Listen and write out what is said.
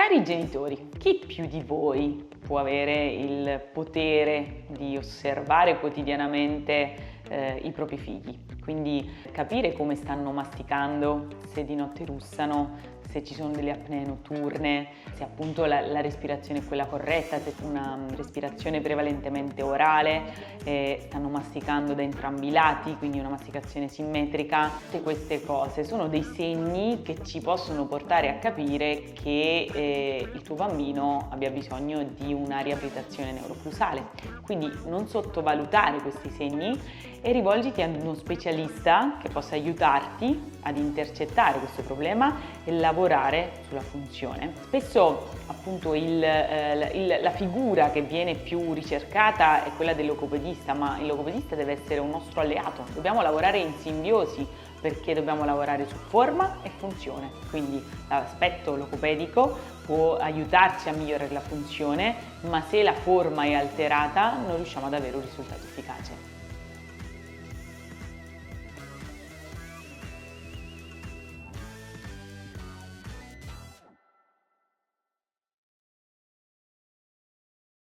Cari genitori, chi più di voi può avere il potere di osservare quotidianamente i propri figli? Quindi capire come stanno masticando, se di notte russano, se ci sono delle apnee notturne, se appunto la respirazione è quella corretta, se è una respirazione prevalentemente orale, stanno masticando da entrambi i lati, quindi una masticazione simmetrica. Tutte queste cose sono dei segni che ci possono portare a capire che il tuo bambino abbia bisogno di una riabilitazione neuroclusale. Quindi non sottovalutare questi segni e rivolgiti ad uno specialista che possa aiutarti ad intercettare questo problema e lavorare sulla funzione. Spesso appunto la figura che viene più ricercata è quella del logopedista, ma il logopedista deve essere un nostro alleato. Dobbiamo lavorare in simbiosi perché dobbiamo lavorare su forma e funzione. Quindi l'aspetto logopedico può aiutarci a migliorare la funzione, ma se la forma è alterata non riusciamo ad avere un risultato efficace.